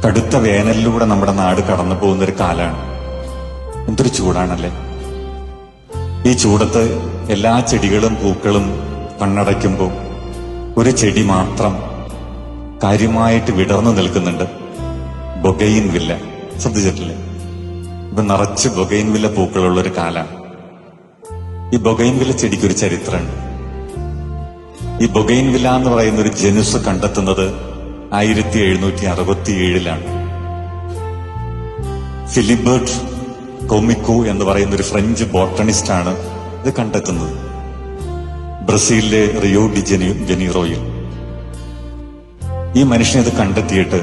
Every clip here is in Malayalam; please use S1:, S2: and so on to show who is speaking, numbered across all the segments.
S1: കടുത്ത വേനലിലൂടെ നമ്മുടെ നാട് കടന്നു പോകുന്നൊരു കാലാണ്. എന്തൊരു ചൂടാണല്ലേ! ഈ ചൂടത്ത് എല്ലാ ചെടികളും പൂക്കളും കണ്ണടയ്ക്കുമ്പോൾ ഒരു ചെടി മാത്രം കാര്യമായിട്ട് വിടർന്നു നിൽക്കുന്നുണ്ട്. ബൊഗെയിൻവില്ല. ശ്രദ്ധിച്ചിട്ടില്ലേ? ഇപ്പൊ നിറച്ച് ബൊഗെയിൻവില്ല പൂക്കളുള്ളൊരു കാലാണ്. ഈ ബൊഗെയിൻവില്ല ചെടിക്കൊരു ചരിത്രമുണ്ട്. ഈ ബൊഗെയിൻവില്ല എന്ന് പറയുന്ന ഒരു ജനുസ് കണ്ടെത്തുന്നത് 1767 ഫിലിബർട്ട് കൊമിക്കോ എന്ന് പറയുന്ന ഒരു ഫ്രഞ്ച് ബോട്ടണിസ്റ്റാണ് ഇത് കണ്ടെത്തുന്നത്, ബ്രസീലിലെ റിയോ ഡി ജനീറോയിൽ. ഈ മനുഷ്യൻ ഇത് കണ്ടെത്തിയിട്ട്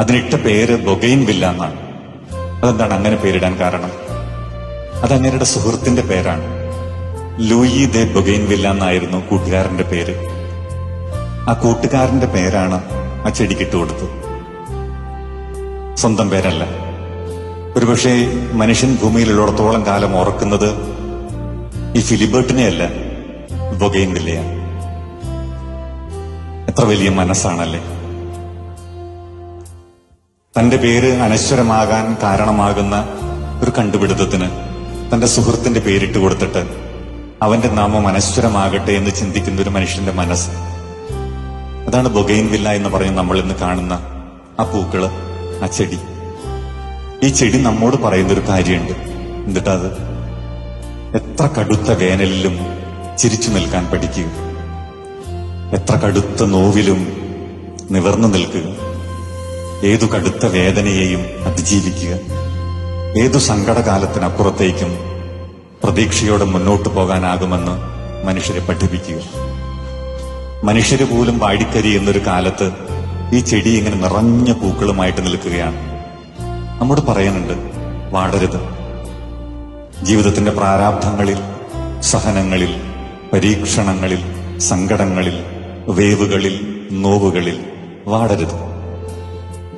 S1: അതിനിട്ട പേര് ബൊഗെയിൻവില്ല എന്നാണ്. അതെന്താണ് അങ്ങനെ പേരിടാൻ കാരണം? അത് അങ്ങേരുടെ സുഹൃത്തിന്റെ പേരാണ്. ലൂയി ദെ ബൊഗെയിൻവില്ല എന്നായിരുന്നു കൂട്ടുകാരന്റെ പേര്. ആ കൂട്ടുകാരന്റെ പേരാണ് ആ ചെടിക്കിട്ട് കൊടുത്തത്, സ്വന്തം പേരല്ല. ഒരുപക്ഷെ മനുഷ്യൻ ഭൂമിയിലുള്ളിടത്തോളം കാലം ഓർക്കുന്നത് ഈ ഫിലിബർട്ടിനെയല്ല, ബൊഗെയിൻവില്ലയാണ്. എത്ര വലിയ മനസ്സാണല്ലേ! തന്റെ പേര് അനശ്വരമാകാൻ കാരണമാകുന്ന ഒരു കണ്ടുപിടുത്തത്തിന് തന്റെ സുഹൃത്തിന്റെ പേരിട്ട് കൊടുത്തിട്ട് അവന്റെ നാമം അനശ്വരമാകട്ടെ എന്ന് ചിന്തിക്കുന്ന ഒരു മനുഷ്യന്റെ മനസ്സ്. അതാണ് ബൊഗെയിൻവില്ല എന്ന് പറയുന്ന നമ്മൾ ഇന്ന് കാണുന്ന ആ പൂക്കള്, ആ ചെടി. ഈ ചെടി നമ്മോട് പറയുന്നൊരു കാര്യമുണ്ട്. എന്നിട്ടത് എത്ര കടുത്ത വേനലിലും ചിരിച്ചു നിൽക്കാൻ പഠിക്കുക, എത്ര കടുത്ത നോവിലും നിവർന്നു നിൽക്കുക, ഏതു കടുത്ത വേദനയെയും അതിജീവിക്കുക, ഏതു സങ്കടകാലത്തിനപ്പുറത്തേക്കും പ്രതീക്ഷയോടെ മുന്നോട്ടു പോകാനാകുമെന്ന് മനുഷ്യരെ പഠിപ്പിക്കുക. മനുഷ്യര് പോലും വാടിക്കരിയുന്നൊരു കാലത്ത് ഈ ചെടി ഇങ്ങനെ നിറഞ്ഞ പൂക്കളുമായിട്ട് നിൽക്കുകയാണ്. നമ്മോട് പറയുന്നുണ്ട്, വാടരുത്. ജീവിതത്തിന്റെ പ്രാരാബ്ധങ്ങളിൽ, സഹനങ്ങളിൽ, പരീക്ഷണങ്ങളിൽ, സങ്കടങ്ങളിൽ, വേവുകളിൽ, നോവുകളിൽ വാടരുത്.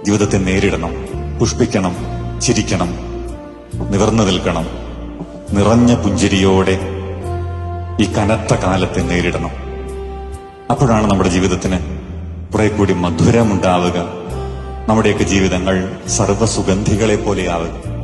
S1: ജീവിതത്തെ നേരിടണം, പുഷ്പിക്കണം, ചിരിക്കണം, നിവർന്നു നിൽക്കണം. നിറഞ്ഞ പുഞ്ചിരിയോടെ ഈ കനത്ത കാലത്തെ നേരിടണം. അപ്പോഴാണ് നമ്മുടെ ജീവിതത്തിന് കുറെ കൂടി മധുരമുണ്ടാവുക. നമ്മുടെയൊക്കെ ജീവിതങ്ങൾ സർവ്വസുഗന്ധികളെ പോലെയാവുക.